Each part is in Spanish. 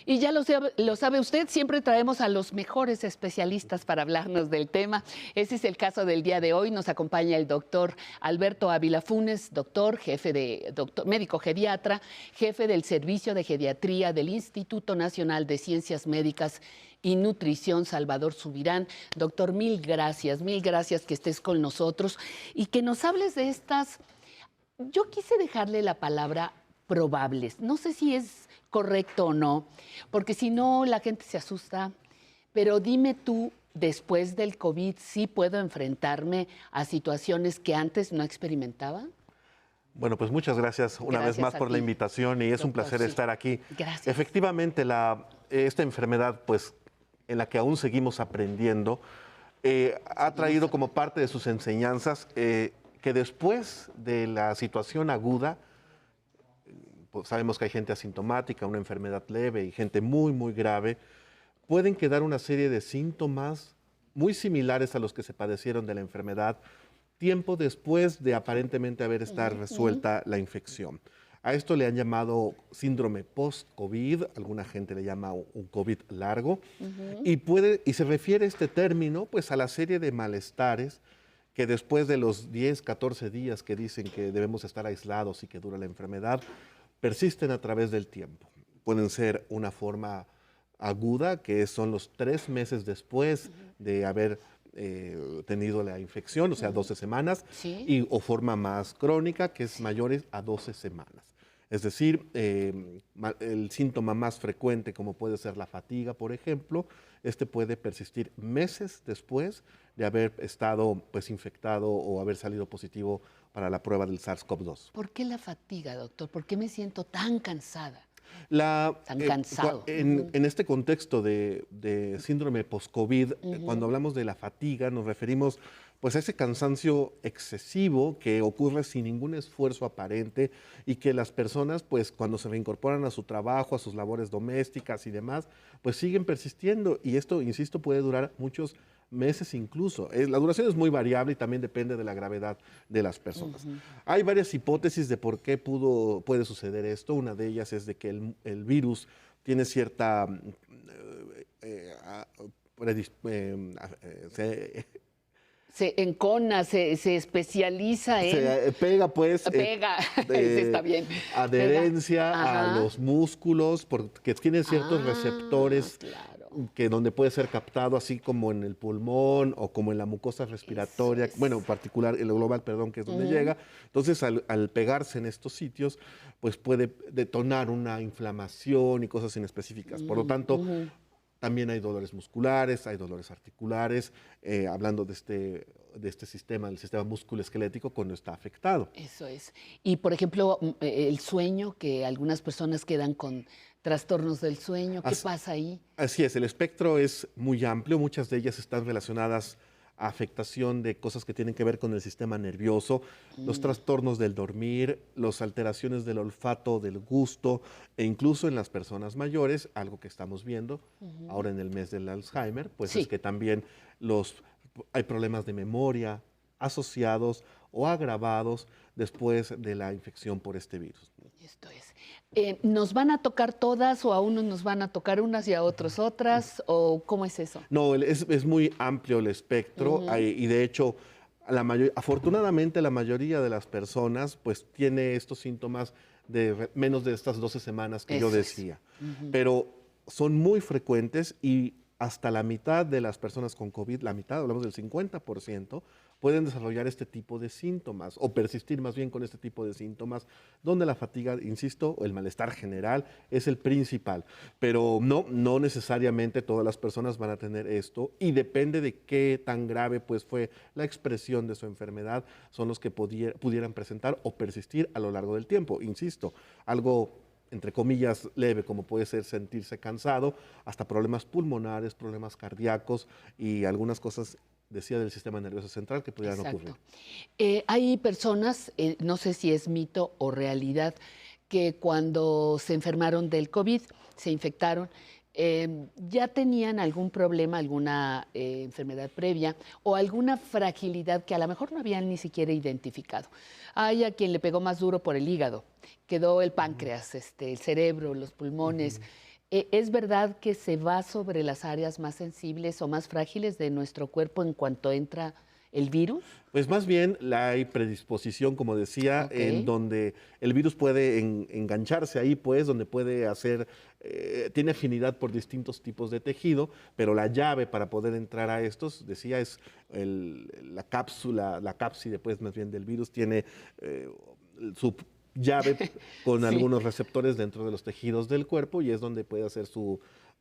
Y ya lo sabe usted, siempre traemos a los mejores especialistas para hablarnos del tema. Ese es el caso del día de hoy. Nos acompaña el doctor Alberto Ávila Funes, médico geriatra, jefe del Servicio de Geriatría del Instituto Nacional de Ciencias Médicas y Nutrición, Salvador Subirán. Doctor, mil gracias que estés con nosotros y que nos hables de estas. Yo quise dejarle la palabra probables. No sé si es correcto o no, porque si no la gente se asusta. Pero dime tú, después del COVID, ¿sí puedo enfrentarme a situaciones que antes no experimentaba? Bueno, pues muchas gracias una vez más por la invitación y es un placer estar aquí. Gracias. Efectivamente, esta enfermedad, pues, en la que aún seguimos aprendiendo, ha traído como parte de sus enseñanzas que después de la situación aguda, pues sabemos que hay gente asintomática, una enfermedad leve y gente muy, muy grave, pueden quedar una serie de síntomas muy similares a los que se padecieron de la enfermedad tiempo después de aparentemente haber estado resuelta la infección. A esto le han llamado síndrome post-COVID, alguna gente le llama un COVID largo, y se refiere este término pues a la serie de malestares que después de los 10, 14 días que dicen que debemos estar aislados y que dura la enfermedad, persisten a través del tiempo. Pueden ser una forma aguda, que son los 3 meses después de haber tenido la infección, o sea, 12 semanas, ¿Sí? o forma más crónica, que es mayores a 12 semanas. Es decir, el síntoma más frecuente, como puede ser la fatiga, por ejemplo, este puede persistir meses después de haber estado pues, infectado o haber salido positivo para la prueba del SARS-CoV-2. ¿Por qué la fatiga, doctor? ¿Por qué me siento tan cansada? Tan En cansado. este contexto de síndrome post-COVID, cuando hablamos de la fatiga, nos referimos pues, a ese cansancio excesivo que ocurre sin ningún esfuerzo aparente y que las personas, pues, cuando se reincorporan a su trabajo, a sus labores domésticas y demás, pues siguen persistiendo. Y esto, insisto, puede durar muchos meses incluso. La duración es muy variable y también depende de la gravedad de las personas. Hay varias hipótesis de por qué puede suceder esto. Una de ellas es de que el virus tiene cierta Se encona, se especializa en... se pega, pues, Pega, ese está bien. adherencia Pega. a los músculos, porque tiene ciertos receptores Claro. donde puede ser captado, así como en el pulmón o como en la mucosa respiratoria, bueno, en particular, el global, perdón, que es donde llega. Entonces, al pegarse en estos sitios, pues puede detonar una inflamación y cosas inespecíficas. Por lo tanto, también hay dolores musculares, hay dolores articulares, hablando de este sistema, el sistema musculoesquelético, cuando está afectado. Eso es. Y, por ejemplo, el sueño, que algunas personas quedan con trastornos del sueño, ¿qué pasa ahí? Así es, el espectro es muy amplio, muchas de ellas están relacionadas a afectación de cosas que tienen que ver con el sistema nervioso, los trastornos del dormir, las alteraciones del olfato, del gusto, e incluso en las personas mayores, algo que estamos viendo ahora en el mes del Alzheimer, pues es que también hay problemas de memoria asociados o agravados después de la infección por este virus. Esto es. ¿Nos van a tocar todas o a unos nos van a tocar unas y a otros otras? ¿O cómo es eso? No, es muy amplio el espectro y de hecho, afortunadamente la mayoría de las personas pues tiene estos síntomas de menos de estas 12 semanas que yo decía. Pero son muy frecuentes y hasta la mitad de las personas con COVID, la mitad, hablamos del 50%, pueden desarrollar este tipo de síntomas o persistir más bien con este tipo de síntomas, donde la fatiga, insisto, o el malestar general es el principal. Pero no necesariamente todas las personas van a tener esto y depende de qué tan grave pues, fue la expresión de su enfermedad, son los que pudieran presentar o persistir a lo largo del tiempo. Insisto, algo entre comillas, leve, como puede ser sentirse cansado, hasta problemas pulmonares, problemas cardíacos y algunas cosas, decía, del sistema nervioso central que pudieran ocurrir. Hay personas, no sé si es mito o realidad, que cuando se enfermaron del COVID, se infectaron, ya tenían algún problema, alguna enfermedad previa o alguna fragilidad que a lo mejor no habían ni siquiera identificado. Hay a quien le pegó más duro por el hígado, quedó el páncreas, el cerebro, los pulmones. ¿Es verdad que se va sobre las áreas más sensibles o más frágiles de nuestro cuerpo en cuanto entra el virus? Pues más bien hay predisposición, como decía, Ok. en donde el virus puede engancharse ahí, pues, donde puede hacer, tiene afinidad por distintos tipos de tejido, pero la llave para poder entrar a estos, decía, es la cápsula, la cápside, pues, más bien del virus, tiene su llave con Sí. algunos receptores dentro de los tejidos del cuerpo y es donde puede hacer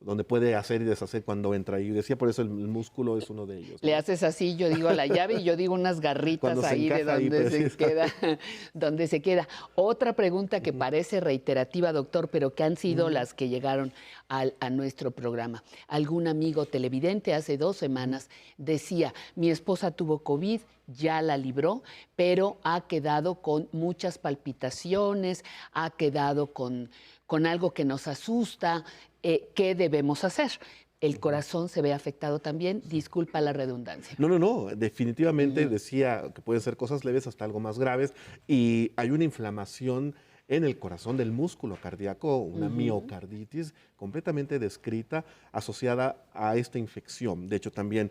donde puede hacer y deshacer cuando entra. Y decía, por eso el músculo es uno de ellos, Le ¿no? haces así, yo digo la llave y yo digo unas garritas Cuando se ahí de encaja ahí, donde se queda, precisamente. donde se queda. Otra pregunta que parece reiterativa, doctor, pero que han sido las que llegaron a nuestro programa. Algún amigo televidente hace 2 semanas decía, mi esposa tuvo COVID, ya la libró, pero ha quedado con muchas palpitaciones, ha quedado con algo que nos asusta. ¿Qué debemos hacer? El corazón se ve afectado también, disculpa la redundancia. No, no, no, definitivamente decía que pueden ser cosas leves hasta algo más graves y hay una inflamación en el corazón del músculo cardíaco, una miocarditis completamente descrita asociada a esta infección. De hecho, también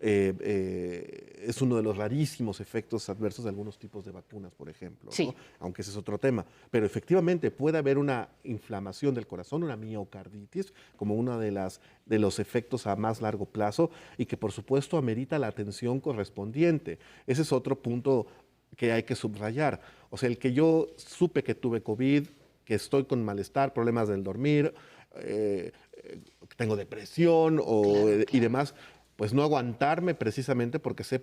es uno de los rarísimos efectos adversos de algunos tipos de vacunas, por ejemplo, Sí. ¿no? Aunque ese es otro tema. Pero efectivamente puede haber una inflamación del corazón, una miocarditis, como uno de los efectos a más largo plazo y que por supuesto amerita la atención correspondiente. Ese es otro punto que hay que subrayar. O sea, el que yo supe que tuve COVID, que estoy con malestar, problemas del dormir, que tengo depresión Claro, y claro. demás, pues no aguantarme precisamente porque sé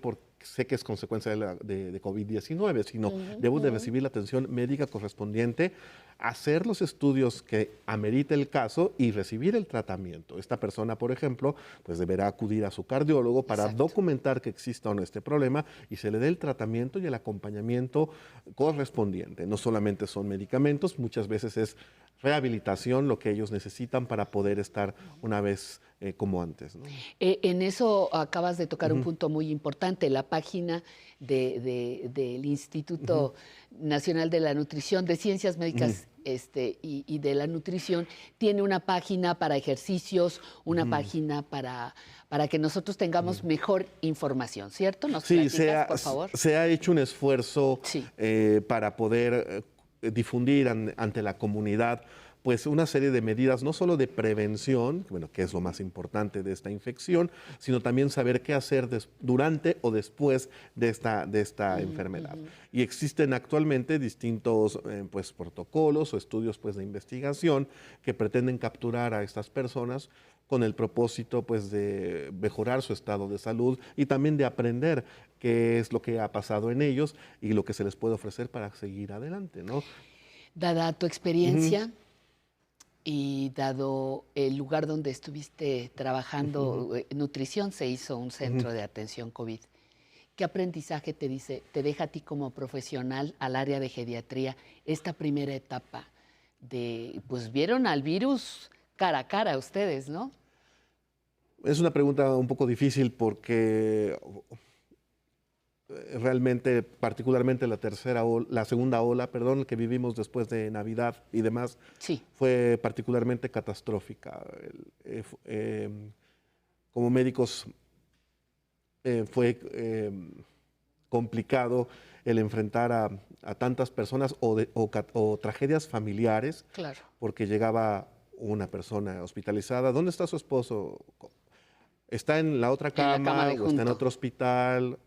que es consecuencia de COVID-19, sino debo de recibir la atención médica correspondiente, hacer los estudios que amerite el caso y recibir el tratamiento. Esta persona, por ejemplo, pues deberá acudir a su cardiólogo para Exacto. documentar que exista o no este problema y se le dé el tratamiento y el acompañamiento correspondiente. No solamente son medicamentos, muchas veces es rehabilitación lo que ellos necesitan para poder estar una vez como antes, ¿no? En eso acabas de tocar un punto muy importante. La página del Instituto Nacional de la Nutrición, de Ciencias Médicas y de la Nutrición, tiene una página para ejercicios, una página para que nosotros tengamos mejor información, ¿cierto? ¿Nos Sí, platicas, por favor? se ha hecho un esfuerzo Sí. para poder difundir ante la comunidad pues una serie de medidas, no solo de prevención, bueno, que es lo más importante de esta infección, sino también saber qué hacer durante o después de esta enfermedad. Y existen actualmente distintos pues, protocolos o estudios pues, de investigación que pretenden capturar a estas personas con el propósito pues, de mejorar su estado de salud y también de aprender qué es lo que ha pasado en ellos y lo que se les puede ofrecer para seguir adelante, ¿no? Dada tu experiencia y dado el lugar donde estuviste trabajando, nutrición se hizo un centro de atención COVID. ¿Qué aprendizaje te deja a ti como profesional al área de geriatría esta primera etapa pues vieron al virus cara a cara ustedes, ¿no? Es una pregunta un poco difícil porque realmente, particularmente la segunda ola, perdón, que vivimos después de Navidad y demás, Sí. fue particularmente catastrófica. Como médicos fue complicado el enfrentar a tantas personas o tragedias familiares, Claro. porque llegaba una persona hospitalizada. ¿Dónde está su esposo? ¿Está en la otra En la cama cama de o está en junto. otro hospital?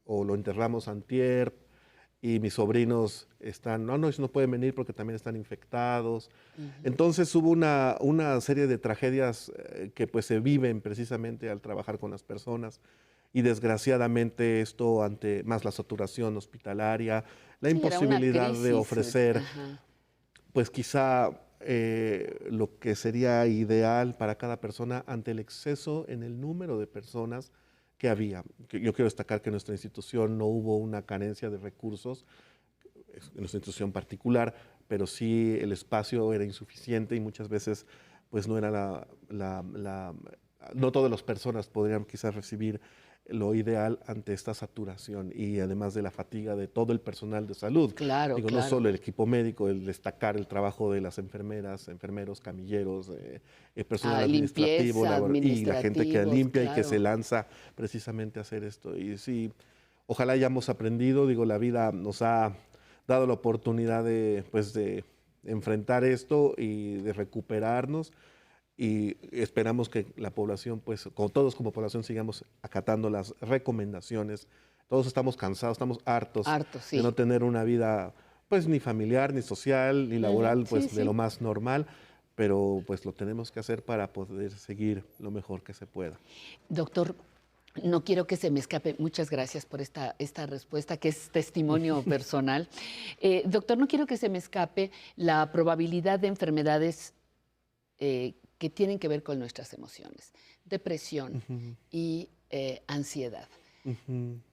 ¿O lo enterramos antier? Y mis sobrinos están, no, no pueden venir porque también están infectados. Entonces hubo una serie de tragedias que pues se viven precisamente al trabajar con las personas y desgraciadamente esto ante más la saturación hospitalaria, la Sí, era una imposibilidad de crisis. ofrecer Ajá. pues quizá lo que sería ideal para cada persona ante el exceso en el número de personas que había. Yo quiero destacar que en nuestra institución no hubo una carencia de recursos, en nuestra institución particular, pero sí el espacio era insuficiente y muchas veces pues no era no todas las personas podrían quizás recibir lo ideal ante esta saturación y además de la fatiga de todo el personal de salud. Claro, Digo, claro. no solo el equipo médico, el destacar el trabajo de las enfermeras, enfermeros, camilleros, personal administrativo, y la gente que limpia y que se lanza precisamente a hacer esto. Y sí, ojalá hayamos aprendido, digo, la vida nos ha dado la oportunidad de, pues, de enfrentar esto y de recuperarnos. Y esperamos que la población, pues, todos como población, sigamos acatando las recomendaciones. Todos estamos cansados, estamos hartos Sí. de no tener una vida, pues, ni familiar, ni social, ni laboral, pues, Sí, de lo más normal, pero pues lo tenemos que hacer para poder seguir lo mejor que se pueda. Doctor, no quiero que se me escape. Muchas gracias por esta respuesta, que es testimonio personal. Doctor, no quiero que se me escape la probabilidad de enfermedades que tienen que ver con nuestras emociones, depresión y ansiedad.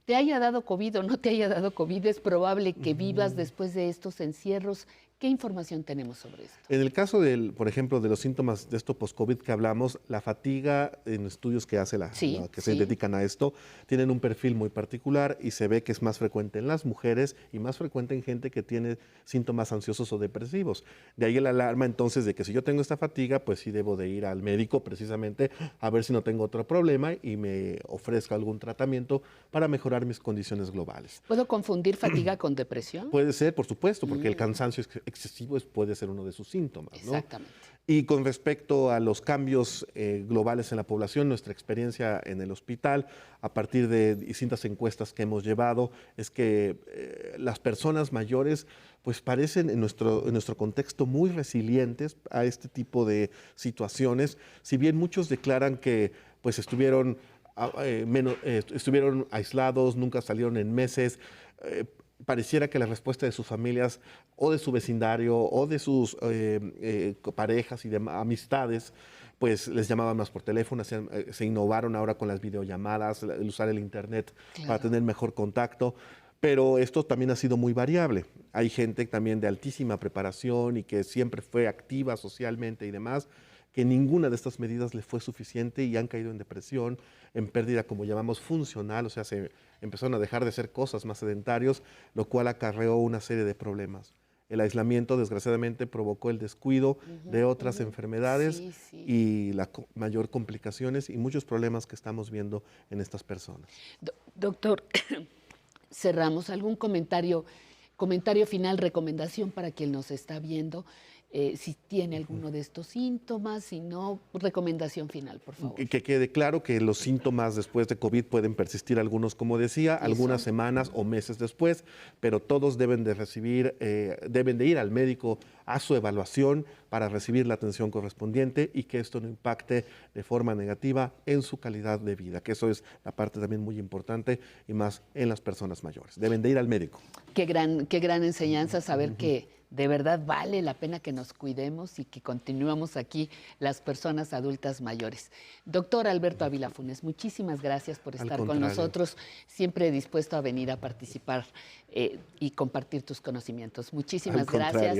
Te haya dado COVID o no te haya dado COVID, es probable que vivas después de estos encierros. ¿Qué información tenemos sobre esto? En el caso, por ejemplo, de los síntomas de esto post-COVID que hablamos, la fatiga en estudios que hace se dedican a esto, tienen un perfil muy particular y se ve que es más frecuente en las mujeres y más frecuente en gente que tiene síntomas ansiosos o depresivos. De ahí la alarma entonces de que si yo tengo esta fatiga, pues sí debo de ir al médico precisamente a ver si no tengo otro problema y me ofrezca algún tratamiento para mejorar mis condiciones globales. ¿Puedo confundir fatiga con depresión? Puede ser, por supuesto, porque el cansancio excesivo puede ser uno de sus síntomas, ¿no? Exactamente. Y con respecto a los cambios globales en la población, nuestra experiencia en el hospital, a partir de distintas encuestas que hemos llevado, es que las personas mayores pues parecen en nuestro contexto muy resilientes a este tipo de situaciones, si bien muchos declaran que pues estuvieron aislados, nunca salieron en meses. Pareciera que la respuesta de sus familias o de su vecindario o de sus parejas y de amistades, pues les llamaban más por teléfono, se innovaron ahora con las videollamadas, el usar el internet para tener mejor contacto. Pero esto también ha sido muy variable. Hay gente también de altísima preparación y que siempre fue activa socialmente y demás, que ninguna de estas medidas les fue suficiente y han caído en depresión, en pérdida, como llamamos, funcional, o sea, se empezaron a dejar de hacer cosas más sedentarios, lo cual acarreó una serie de problemas. El aislamiento, desgraciadamente, provocó el descuido de otras enfermedades y mayor complicaciones y muchos problemas que estamos viendo en estas personas. Doctor, cerramos. ¿Algún comentario final, recomendación para quien nos está viendo? Si tiene alguno de estos síntomas, si no, recomendación final, por favor. Que quede claro que los síntomas después de COVID pueden persistir algunos, como decía, algunas semanas o meses después, pero todos deben de ir al médico a su evaluación para recibir la atención correspondiente y que esto no impacte de forma negativa en su calidad de vida, que eso es la parte también muy importante y más en las personas mayores. Deben de ir al médico. Qué gran enseñanza saber que de verdad vale la pena que nos cuidemos y que continuemos aquí las personas adultas mayores. Doctor Alberto Ávila Funes, muchísimas gracias por estar con nosotros, siempre dispuesto a venir a participar y compartir tus conocimientos. Muchísimas gracias.